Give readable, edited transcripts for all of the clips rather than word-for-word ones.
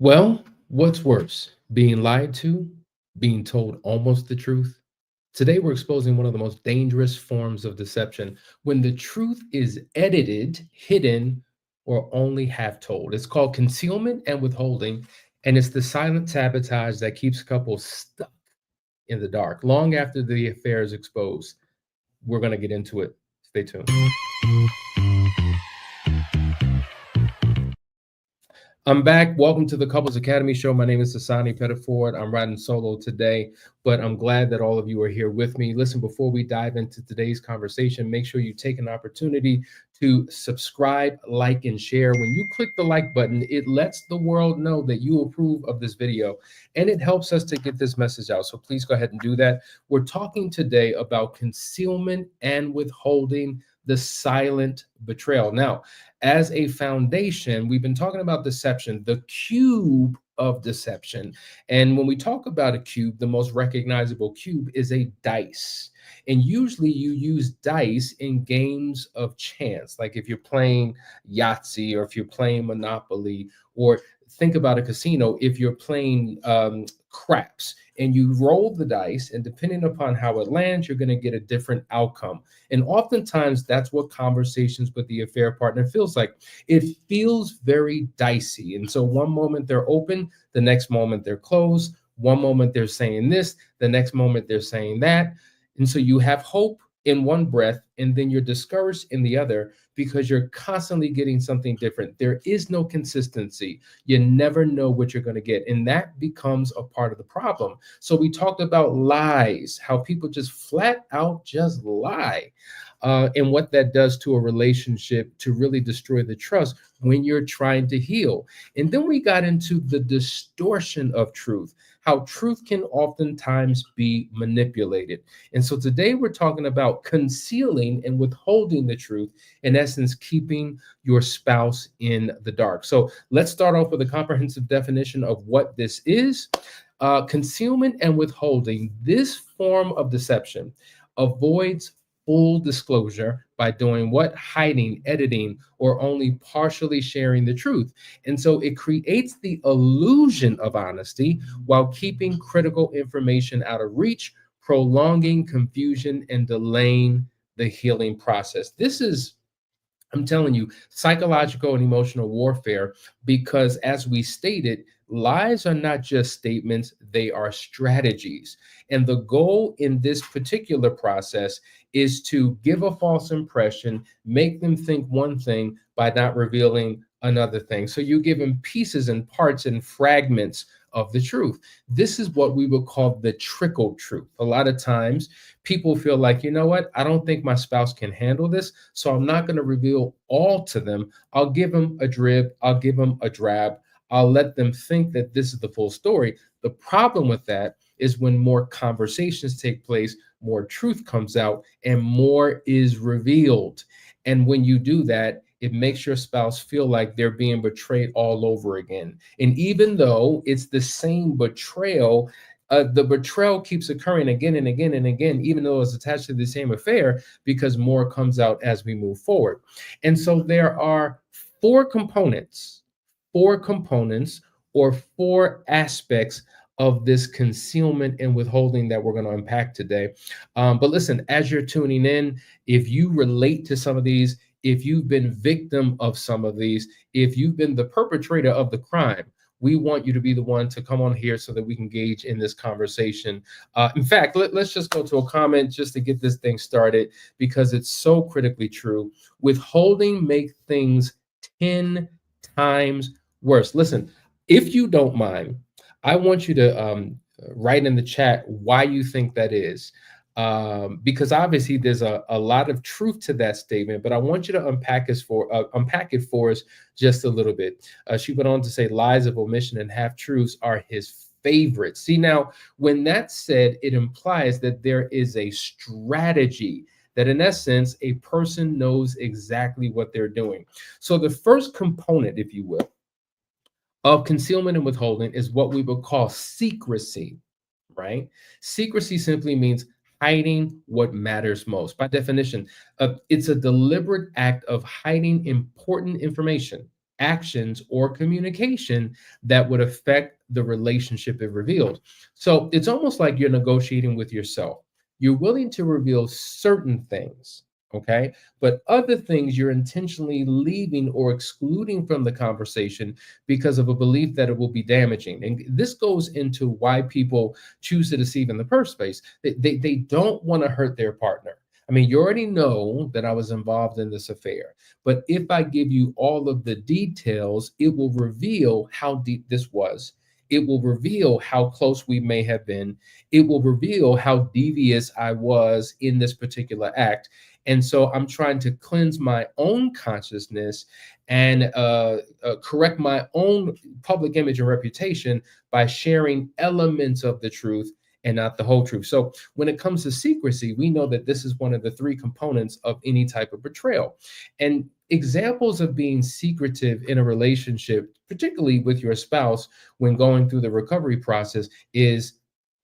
Well, what's worse, being lied to, being told almost the truth? Today, we're exposing one of the most dangerous forms of deception when the truth is edited, hidden, or only half told. It's called concealment and withholding, and it's the silent sabotage that keeps couples stuck in the dark long after the affair is exposed. We're going to get into it. Stay tuned. I'm back. Welcome to the Couples Academy show. My name is Asani Pettiford. I'm riding solo today, but I'm glad that all of you are here with me. Listen, before we dive into today's conversation, make sure you take an opportunity to subscribe, like, and share. When you click the like button, it lets the world know that you approve of this video, and it helps us to get this message out. So please go ahead and do that. We're talking today about concealment and withholding, the silent betrayal. Now, as a foundation, we've been talking about deception, the cube of deception. And when we talk about a cube, the most recognizable cube is a dice. And usually you use dice in games of chance, like if you're playing Yahtzee or if you're playing Monopoly, or think about a casino, if you're playing craps and you roll the dice, and depending upon how it lands, you're going to get a different outcome. And oftentimes, that's what conversations with the affair partner feels like. It feels very dicey. And so, one moment they're open, the next moment they're closed. One moment they're saying this, the next moment they're saying that. And so, you have hope in one breath, and then you're discouraged in the other because you're constantly getting something different. There is no consistency. You never know what you're going to get. And that becomes a part of the problem. So we talked about lies, how people just flat out just lie, and what that does to a relationship to really destroy the trust when you're trying to heal. And then we got into the distortion of truth, how truth can oftentimes be manipulated. And so today we're talking about concealing and withholding the truth, in essence, keeping your spouse in the dark. So let's start off with a comprehensive definition of what this is. Concealment and withholding, this form of deception avoids full disclosure by doing what? Hiding, editing, or only partially sharing the truth. And so it creates the illusion of honesty while keeping critical information out of reach, prolonging confusion and delaying the healing process. This is, I'm telling you, psychological and emotional warfare, because as we stated, lies are not just statements, they are strategies. And the goal in this particular process is to give a false impression, make them think one thing by not revealing another thing. So you give them pieces and parts and fragments of the truth. This is what we would call the trickle truth. A lot of times people feel like, you know what, I don't think my spouse can handle this, so I'm not going to reveal all to them. I'll give them a drib, I'll give them a drab, I'll let them think that this is the full story. The problem with that is when more conversations take place, more truth comes out and more is revealed. And when you do that, it makes your spouse feel like they're being betrayed all over again. And even though it's the same betrayal, the betrayal keeps occurring again and again and again, even though it's attached to the same affair, because more comes out as we move forward. And so there are four components or four aspects of this concealment and withholding that we're going to unpack today. But listen, as you're tuning in, if you relate to some of these, if you've been victim of some of these, if you've been the perpetrator of the crime, we want you to be the one to come on here so that we can engage in this conversation. In fact, let's just go to a comment just to get this thing started, because it's so critically true. Withholding make things 10 times worse. Listen, if you don't mind, I want you to write in the chat why you think that is. Because obviously there's a lot of truth to that statement, but I want you to unpack it for us just a little bit. She went on to say lies of omission and half truths are his favorite. See, now when that's said, it implies that there is a strategy, that in essence a person knows exactly what they're doing. So the first component, if you will, of concealment and withholding is what we would call secrecy, right? Secrecy simply means hiding what matters most. By definition, it's a deliberate act of hiding important information, actions, or communication that would affect the relationship it revealed. So it's almost like you're negotiating with yourself. You're willing to reveal certain things, okay? But other things you're intentionally leaving or excluding from the conversation because of a belief that it will be damaging. And this goes into why people choose to deceive in the first place. They don't want to hurt their partner. I mean, you already know that I was involved in this affair, but if I give you all of the details, it will reveal how deep this was. It will reveal how close we may have been. It will reveal how devious I was in this particular act. And so I'm trying to cleanse my own consciousness and correct my own public image and reputation by sharing elements of the truth and not the whole truth. So when it comes to secrecy, we know that this is one of the three components of any type of betrayal. And examples of being secretive in a relationship, particularly with your spouse when going through the recovery process, is,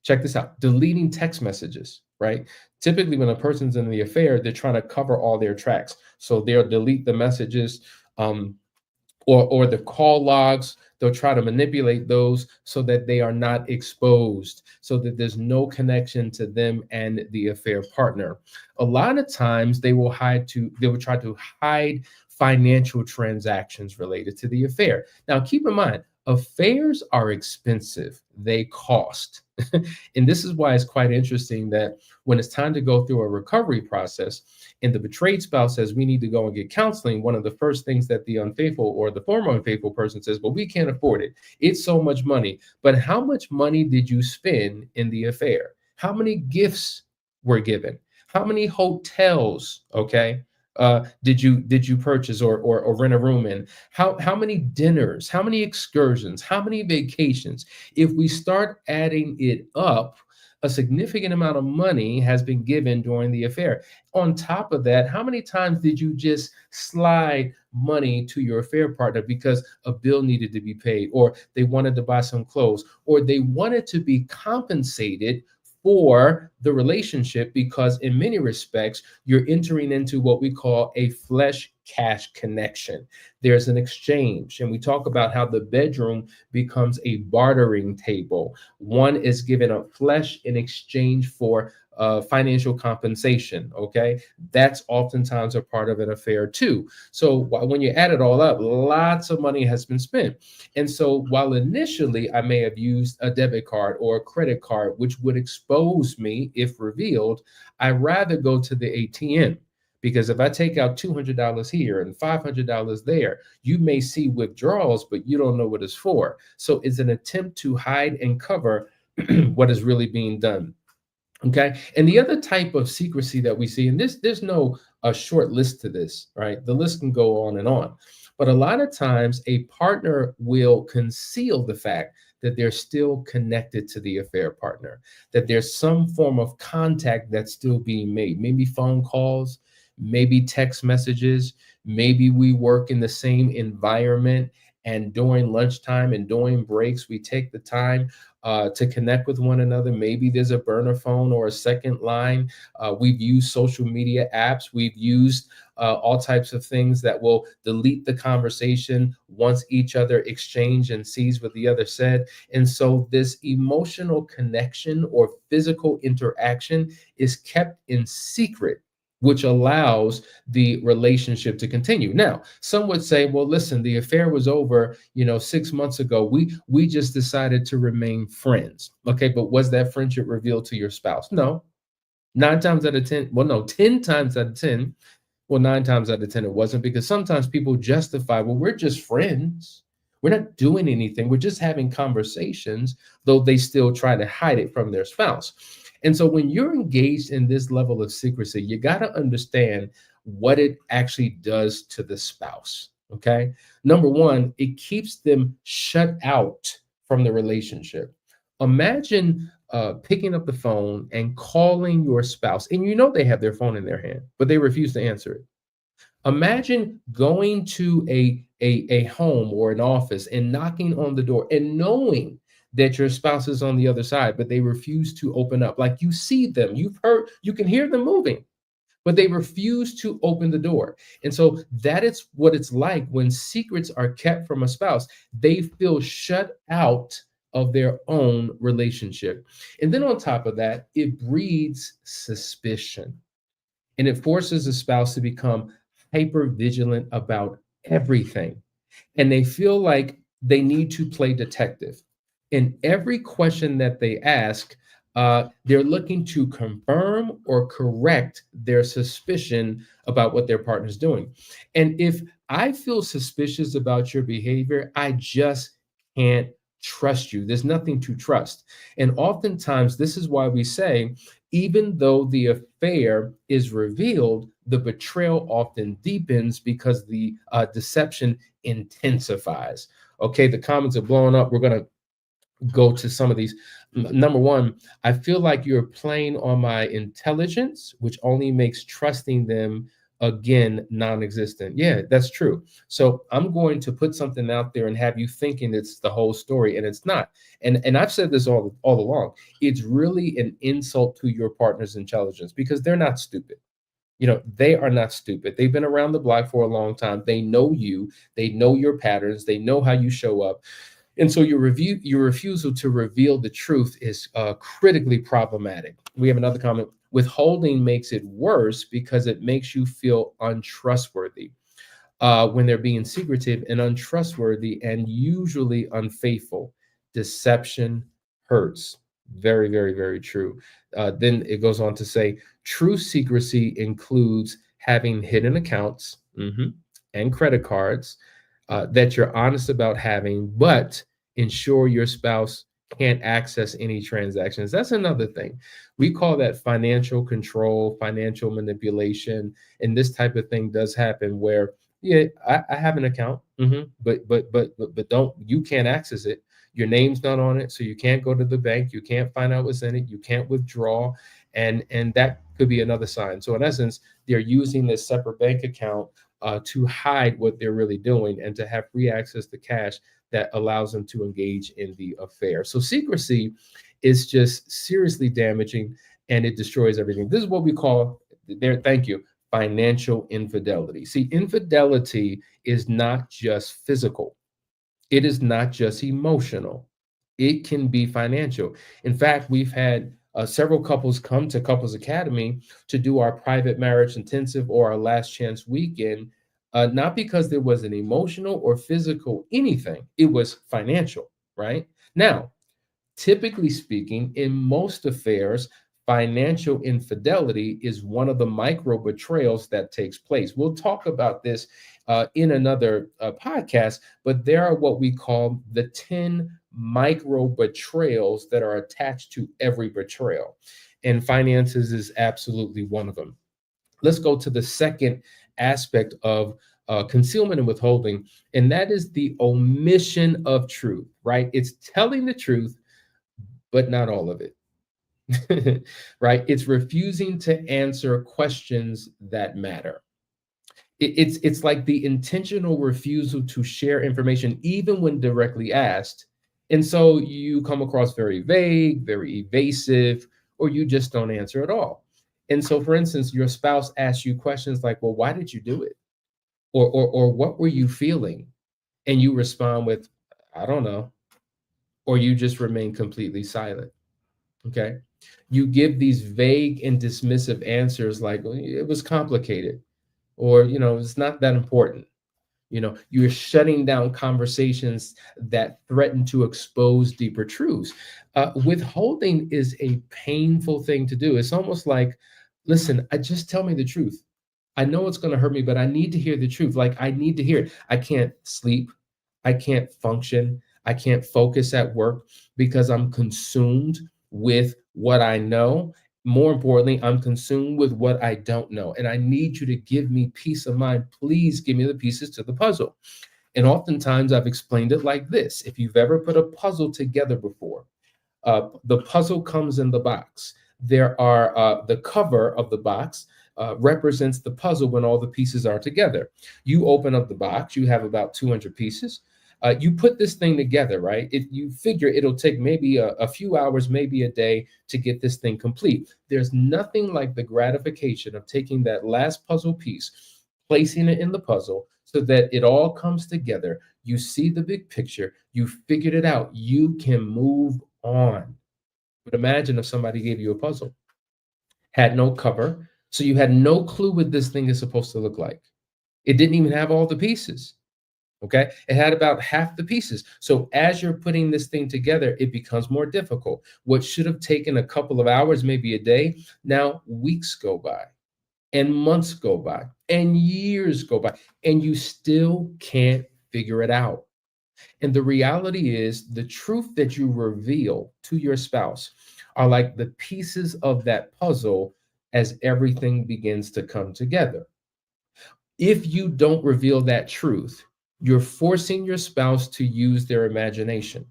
check this out, deleting text messages, right? Typically, when a person's in the affair, they're trying to cover all their tracks. So they'll delete the messages. Or the call logs. They'll try to manipulate those so that they are not exposed, so that there's no connection to them and the affair partner. A lot of times they will try to hide financial transactions related to the affair. Now keep in mind, affairs are expensive, they cost. And this is why it's quite interesting that when it's time to go through a recovery process and the betrayed spouse says we need to go and get counseling, one of the first things that the unfaithful or the former unfaithful person says, well, we can't afford it. It's so much money. But how much money did you spend in the affair? How many gifts were given? How many hotels, okay, did you purchase or rent a room in? How many dinners? How many excursions? How many vacations? If we start adding it up, a significant amount of money has been given during the affair. On top of that, how many times did you just slide money to your affair partner because a bill needed to be paid, or they wanted to buy some clothes, or they wanted to be compensated for the relationship? Because in many respects, you're entering into what we call a flesh cash connection. There's an exchange, and we talk about how the bedroom becomes a bartering table. One is given up flesh in exchange for financial compensation. Okay, that's oftentimes a part of an affair too. So when you add it all up, lots of money has been spent. And so while initially I may have used a debit card or a credit card, which would expose me if revealed, I rather go to the ATM. Because if I take out $200 here and $500 there, you may see withdrawals, but you don't know what it's for. So it's an attempt to hide and cover what is really being done. Okay. And the other type of secrecy that we see, and there's no short list to this, right? The list can go on and on. But a lot of times a partner will conceal the fact that they're still connected to the affair partner, that there's some form of contact that's still being made, maybe phone calls, maybe text messages, maybe we work in the same environment. And during lunchtime and during breaks, we take the time to connect with one another. Maybe there's a burner phone or a second line. We've used social media apps. We've used all types of things that will delete the conversation once each other exchange and sees what the other said. And so this emotional connection or physical interaction is kept in secret, which allows the relationship to continue. Now, some would say, well, listen, the affair was over, 6 months ago. We just decided to remain friends. Okay, but was that friendship revealed to your spouse? No. 9 times out of 10, well, no, 10 times out of 10, well, 9 times out of 10, it wasn't, because sometimes people justify, well, we're just friends. We're not doing anything. We're just having conversations, though they still try to hide it from their spouse. And so when you're engaged in this level of secrecy, you got to understand what it actually does to the spouse. Okay. Number one, it keeps them shut out from the relationship. Imagine picking up the phone and calling your spouse, and they have their phone in their hand, but they refuse to answer it. Imagine going to a home or an office and knocking on the door and knowing that your spouse is on the other side, but they refuse to open up. Like, you see them, you can hear them moving, but they refuse to open the door. And so that is what it's like when secrets are kept from a spouse. They feel shut out of their own relationship. And then on top of that, it breeds suspicion, and it forces a spouse to become hyper vigilant about everything, and they feel like they need to play detective. In every question that they ask, they're looking to confirm or correct their suspicion about what their partner's doing. And if I feel suspicious about your behavior, I just can't trust you. There's nothing to trust. And oftentimes, this is why we say, even though the affair is revealed, the betrayal often deepens because the deception intensifies. Okay, the comments are blowing up. We're going to go to some of these. Number one, I feel like you're playing on my intelligence, which only makes trusting them again non-existent. Yeah, that's true. So I'm going to put something out there and have you thinking it's the whole story, and it's not. And I've said this all along. It's really an insult to your partner's intelligence because they're not stupid. They are not stupid. They've been around the block for a long time. They know you. They know your patterns. They know how you show up. And so your refusal to reveal the truth is critically problematic. We have another comment. Withholding makes it worse because it makes you feel untrustworthy when they're being secretive and untrustworthy and usually unfaithful. Deception hurts. Very, very, very true. Then it goes on to say true secrecy includes having hidden accounts and credit cards that you're honest about having, but ensure your spouse can't access any transactions. That's another thing. We call that financial control, financial manipulation, and this type of thing does happen where, yeah, I have an account, but don't you can't access it. Your name's not on it, so you can't go to the bank. You can't find out what's in it. You can't withdraw, and that could be another sign. So in essence, they're using this separate bank account to hide what they're really doing and to have free access to cash that allows them to engage in the affair. So secrecy is just seriously damaging and it destroys everything. This is what we call there. Thank you. Financial infidelity. See, infidelity is not just physical. It is not just emotional. It can be financial. In fact, we've had several couples come to Couples Academy to do our private marriage intensive or our last chance weekend, not because there was an emotional or physical anything, it was financial, right? Now, typically speaking, in most affairs, financial infidelity is one of the micro betrayals that takes place. We'll talk about this in another podcast, but there are what we call the 10 micro betrayals that are attached to every betrayal. And finances is absolutely one of them. Let's go to the second aspect of concealment and withholding, and that is the omission of truth, right? It's telling the truth, but not all of it. Right? It's refusing to answer questions that matter. It's like the intentional refusal to share information, even when directly asked. And so you come across very vague, very evasive, or you just don't answer at all. And so, for instance, your spouse asks you questions like, "Well, why did you do it?" Or "What were you feeling?" And you respond with, "I don't know," or you just remain completely silent. Okay. You give these vague and dismissive answers like, "Well, it was complicated," or, "It's not that important." You're shutting down conversations that threaten to expose deeper truths. Withholding is a painful thing to do. It's almost like, listen, I just tell me the truth. I know it's going to hurt me, but I need to hear the truth. Like, I need to hear it. I can't sleep. I can't function. I can't focus at work because I'm consumed with what I know. More importantly, I'm consumed with what I don't know. And I need you to give me peace of mind. Please give me the pieces to the puzzle. And oftentimes I've explained it like this. If you've ever put a puzzle together before, the puzzle comes in the box. There are the cover of the box represents the puzzle when all the pieces are together. You open up the box, you have about 200 pieces. You put this thing together, right? You figure it'll take maybe a few hours, maybe a day to get this thing complete. There's nothing like the gratification of taking that last puzzle piece, placing it in the puzzle so that it all comes together. You see the big picture, you figured it out, you can move on. But imagine if somebody gave you a puzzle, had no cover, so you had no clue what this thing is supposed to look like. It didn't even have all the pieces. Okay. It had about half the pieces. So as you're putting this thing together, it becomes more difficult. What should have taken a couple of hours, maybe a day, now weeks go by and months go by and years go by, and you still can't figure it out. And the reality is, the truth that you reveal to your spouse are like the pieces of that puzzle as everything begins to come together. If you don't reveal that truth, you're forcing your spouse to use their imagination.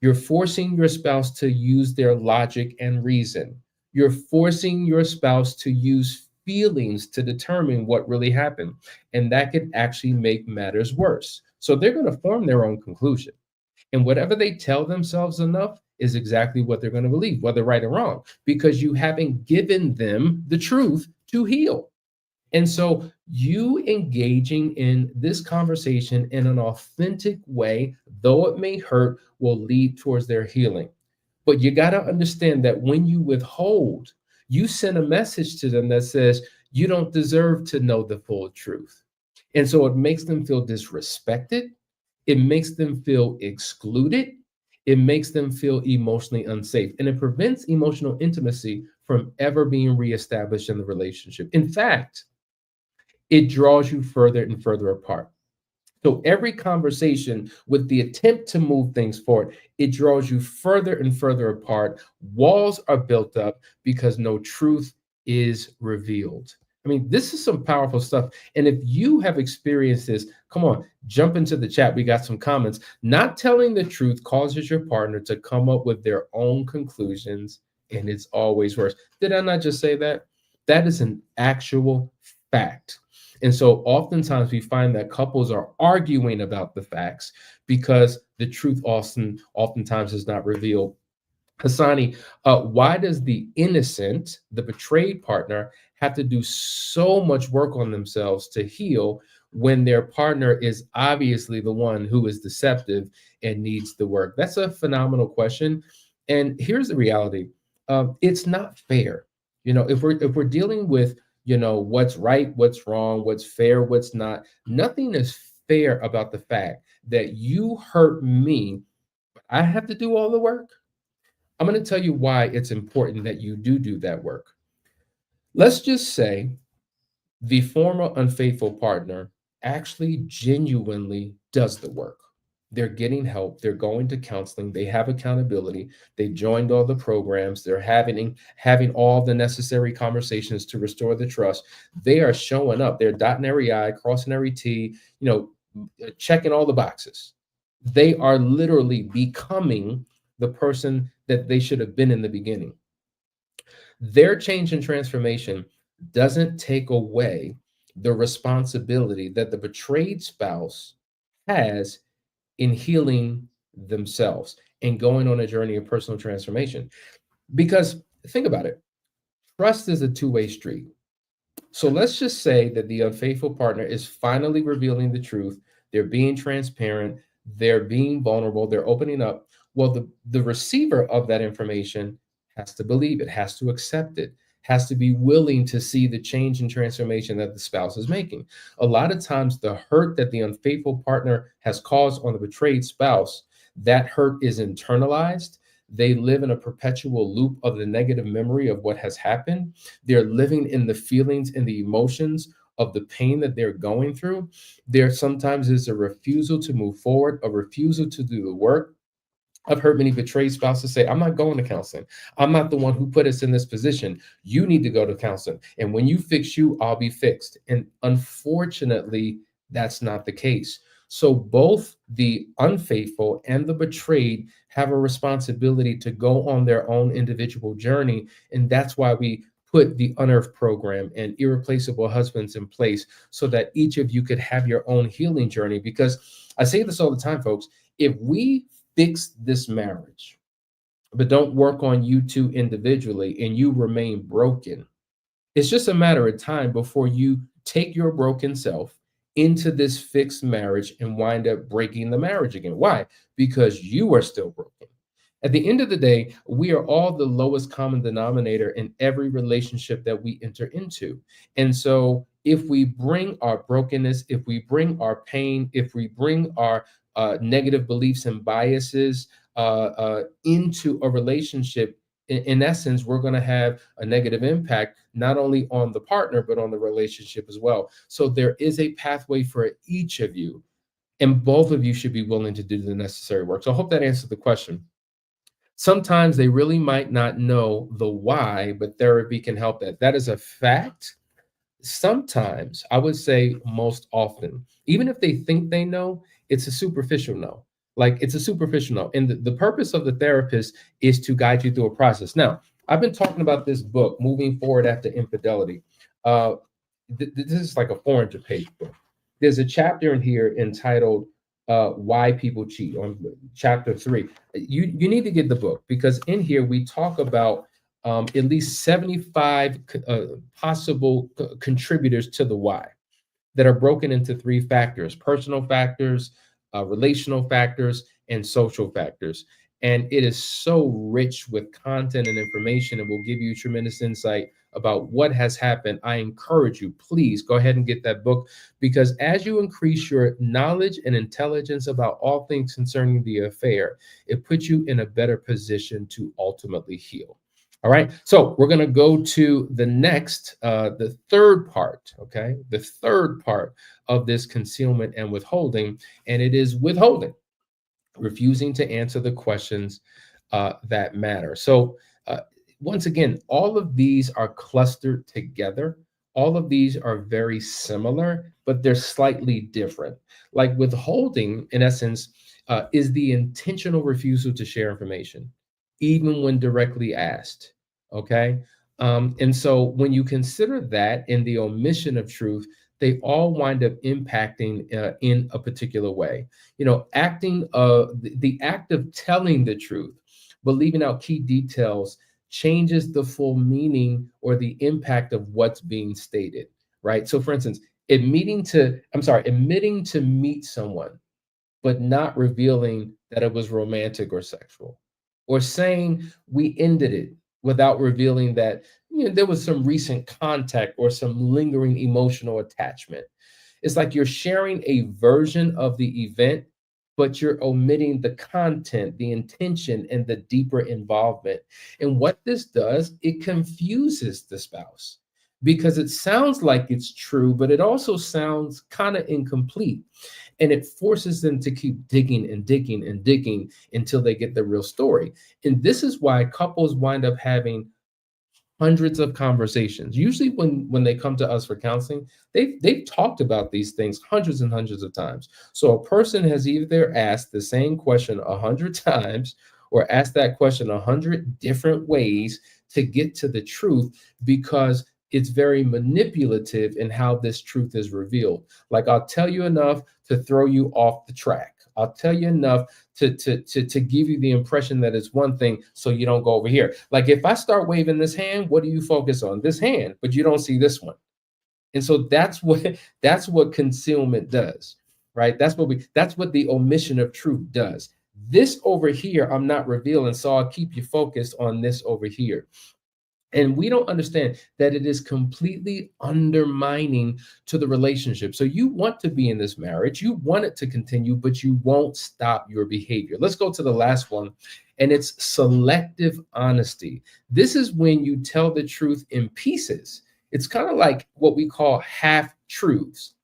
You're forcing your spouse to use their logic and reason. You're forcing your spouse to use feelings to determine what really happened. And that could actually make matters worse. So they're going to form their own conclusion. And whatever they tell themselves enough is exactly what they're going to believe, whether right or wrong, because you haven't given them the truth to heal. And so you engaging in this conversation in an authentic way, though it may hurt, will lead towards their healing. But you got to understand that when you withhold, you send a message to them that says, you don't deserve to know the full truth. And so it makes them feel disrespected. It makes them feel excluded. It makes them feel emotionally unsafe. And it prevents emotional intimacy from ever being reestablished in the relationship. In fact, it draws you further and further apart. So every conversation with the attempt to move things forward, it draws you further and further apart. Walls are built up because no truth is revealed. I mean, this is some powerful stuff. And if you have experienced this, come on, jump into the chat. We got some comments. Not telling the truth causes your partner to come up with their own conclusions, and it's always worse. Did I not just say that? That is an actual fact. And so oftentimes we find that couples are arguing about the facts because the truth oftentimes is not revealed. Hassani, why does the innocent, the betrayed partner, have to do so much work on themselves to heal when their partner is obviously the one who is deceptive and needs the work? That's a phenomenal question. And here's the reality. It's not fair. If we're dealing with what's right, what's wrong, what's fair, what's not, nothing is fair about the fact that you hurt me, but I have to do all the work. I'm going to tell you why it's important that you do that work. Let's just say the former unfaithful partner actually genuinely does the work. They're getting help, they're going to counseling, they have accountability, they joined all the programs, they're having all the necessary conversations to restore the trust. They are showing up, they're dotting every I, crossing every T, checking all the boxes. They are literally becoming the person that they should have been in the beginning. Their change and transformation doesn't take away the responsibility that the betrayed spouse has in healing themselves and going on a journey of personal transformation. Because think about it, trust is a two-way street. So let's just say that the unfaithful partner is finally revealing the truth. They're being transparent. They're being vulnerable. They're opening up. Well, the receiver of that information has to believe it, has to accept it, has to be willing to see the change and transformation that the spouse is making. A lot of times, the hurt that the unfaithful partner has caused on the betrayed spouse, that hurt is internalized. They live in a perpetual loop of the negative memory of what has happened. They're living in the feelings and the emotions of the pain that they're going through. There sometimes is a refusal to move forward, a refusal to do the work. I've heard many betrayed spouses say, I'm not going to counseling. I'm not the one who put us in this position. You need to go to counseling. And when you fix you, I'll be fixed. And unfortunately, that's not the case. So both the unfaithful and the betrayed have a responsibility to go on their own individual journey. And that's why we put the Unearth program and Irreplaceable Husbands in place so that each of you could have your own healing journey. Because I say this all the time, folks, if we fix this marriage, but don't work on you two individually and you remain broken, it's just a matter of time before you take your broken self into this fixed marriage and wind up breaking the marriage again. Why? Because you are still broken. At the end of the day, we are all the lowest common denominator in every relationship that we enter into. And so, if we bring our brokenness, if we bring our pain, if we bring our negative beliefs and biases into a relationship, in essence, we're going to have a negative impact not only on the partner, but on the relationship as well. So, there is a pathway for each of you, and both of you should be willing to do the necessary work. So, I hope that answered the question. Sometimes they really might not know the why, but therapy can help that. That is a fact. Sometimes, I would say most often, even if they think they know, it's a superficial no. Like it's a superficial no. And the purpose of the therapist is to guide you through a process. Now, I've been talking about this book, Moving Forward After Infidelity. Uh, this is like a 400-page book. There's a chapter in here entitled Why People Cheat, on chapter 3. You need to get the book because in here we talk about at least 75 possible contributors to the why that are broken into three factors: personal factors, relational factors, and social factors. And it is so rich with content and information and will give you tremendous insight about what has happened. I encourage you, please go ahead and get that book because as you increase your knowledge and intelligence about all things concerning the affair, it puts you in a better position to ultimately heal. All right. So we're going to go to the next, the third part. Okay. The third part of this concealment and withholding, and it is withholding, refusing to answer the questions that matter. So, once again, all of these are clustered together. All of these are very similar, but they're slightly different. Like withholding, in essence, is the intentional refusal to share information, even when directly asked. Okay. And so when you consider that in the omission of truth, they all wind up impacting in a particular way. You know, the act of telling the truth, but leaving out key details changes the full meaning or the impact of what's being stated, right? So for instance, admitting to meet someone, but not revealing that it was romantic or sexual, or saying we ended it without revealing that there was some recent contact or some lingering emotional attachment. It's like you're sharing a version of the event, but you're omitting the content, the intention, and the deeper involvement. And what this does, it confuses the spouse because it sounds like it's true, but it also sounds kind of incomplete. And it forces them to keep digging and digging and digging until they get the real story. And this is why couples wind up having hundreds of conversations. Usually when they come to us for counseling, they've talked about these things hundreds and hundreds of times. So a person has either asked the same question 100 times or asked that question 100 different ways to get to the truth because it's very manipulative in how this truth is revealed. Like I'll tell you enough to throw you off the track. I'll tell you enough to give you the impression that it's one thing so you don't go over here. Like if I start waving this hand, what do you focus on? This hand, but you don't see this one. And so that's what concealment does, right? That's what the omission of truth does. This over here, I'm not revealing, so I'll keep you focused on this over here. And we don't understand that it is completely undermining to the relationship. So you want to be in this marriage, you want it to continue, but you won't stop your behavior. Let's go to the last one, and it's selective honesty. This is when you tell the truth in pieces. It's kind of like what we call half truths.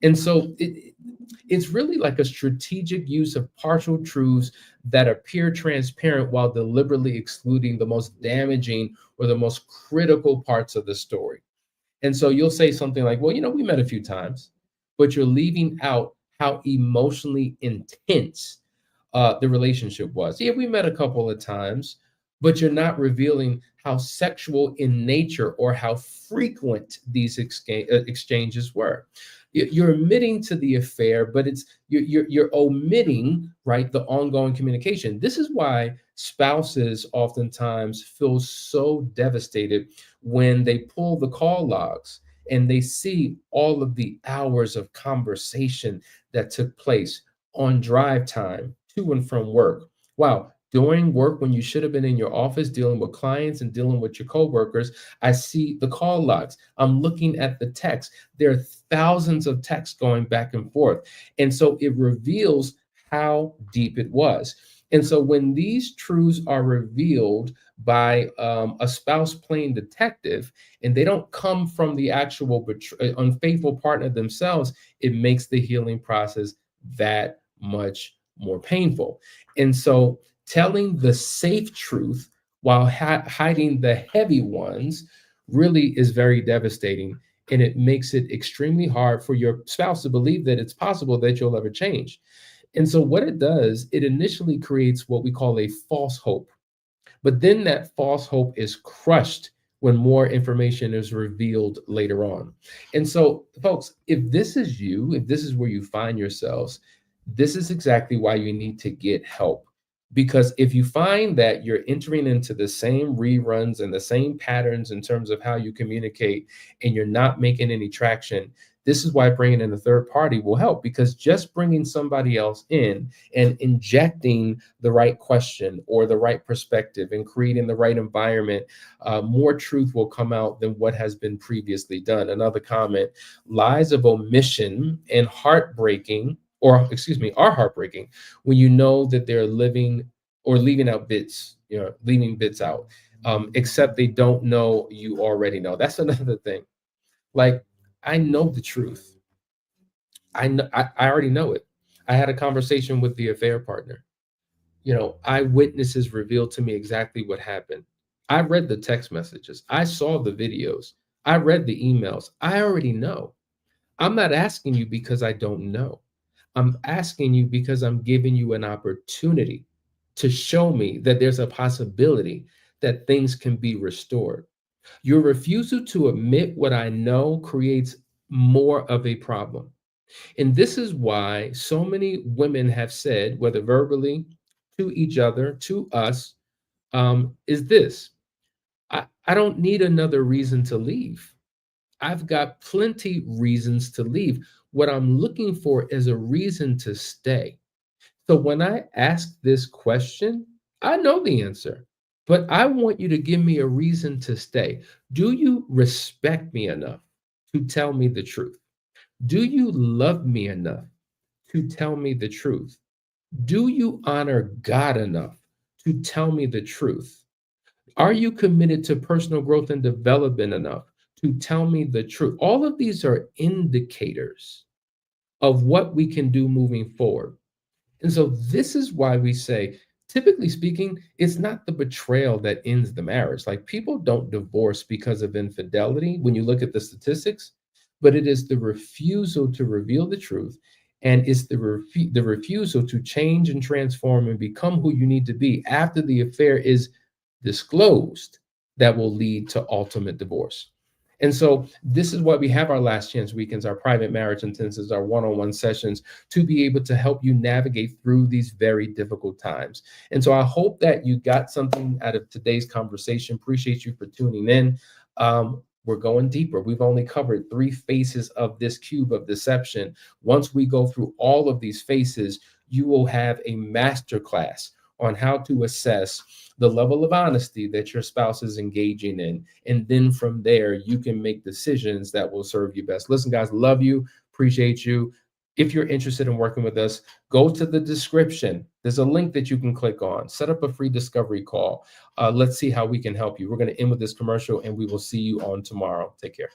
And so it's really like a strategic use of partial truths that appear transparent while deliberately excluding the most damaging or the most critical parts of the story. And so you'll say something like, well, we met a few times, but you're leaving out how emotionally intense the relationship was. Yeah, we met a couple of times, but you're not revealing how sexual in nature or how frequent these exchanges were. You're admitting to the affair, but you're omitting, right, the ongoing communication. This is why spouses oftentimes feel so devastated when they pull the call logs and they see all of the hours of conversation that took place on drive time to and from work. Wow, during work when you should have been in your office dealing with clients and dealing with your coworkers, I see the call logs. I'm looking at the text. There are thousands of texts going back and forth. And so it reveals how deep it was. And so when these truths are revealed by a spouse playing detective, and they don't come from the actual unfaithful partner themselves, it makes the healing process that much more painful. And so telling the safe truth while hiding the heavy ones really is very devastating. And it makes it extremely hard for your spouse to believe that it's possible that you'll ever change. And so, what it does, it initially creates what we call a false hope. But then that false hope is crushed when more information is revealed later on. And so, folks, if this is you, if this is where you find yourselves, this is exactly why you need to get help. Because if you find that you're entering into the same reruns and the same patterns in terms of how you communicate and you're not making any traction, this is why bringing in a third party will help, because just bringing somebody else in and injecting the right question or the right perspective and creating the right environment, more truth will come out than what has been previously done. Another comment: lies of omission and heartbreaking, or excuse me, are heartbreaking when you know that they're living or leaving out bits, leaving bits out, except they don't know you already know. That's another thing. Like, I know the truth. I already know it. I had a conversation with the affair partner. Eyewitnesses revealed to me exactly what happened. I read the text messages. I saw the videos. I read the emails. I already know. I'm not asking you because I don't know. I'm asking you because I'm giving you an opportunity to show me that there's a possibility that things can be restored. Your refusal to admit what I know creates more of a problem. And this is why so many women have said, whether verbally, to each other, to us, is this: I don't need another reason to leave. I've got plenty reasons to leave. What I'm looking for is a reason to stay. So when I ask this question, I know the answer, but I want you to give me a reason to stay. Do you respect me enough to tell me the truth? Do you love me enough to tell me the truth? Do you honor God enough to tell me the truth? Are you committed to personal growth and development enough to tell me the truth? All of these are indicators of what we can do moving forward. And so this is why we say, typically speaking, it's not the betrayal that ends the marriage. Like, people don't divorce because of infidelity when you look at the statistics, but it is the refusal to reveal the truth, and it's the refusal to change and transform and become who you need to be after the affair is disclosed that will lead to ultimate divorce. And so this is why we have our last chance weekends, our private marriage intensives, our one-on-one sessions, to be able to help you navigate through these very difficult times. And so I hope that you got something out of today's conversation. Appreciate you for tuning in. We're going deeper. We've only covered 3 faces of this cube of deception. Once we go through all of these faces, you will have a masterclass on how to assess the level of honesty that your spouse is engaging in. And then from there, you can make decisions that will serve you best. Listen, guys, love you, appreciate you. If you're interested in working with us, go to the description. There's a link that you can click on. Set up a free discovery call. Let's see how we can help you. We're going to end with this commercial, and we will see you on tomorrow. Take care.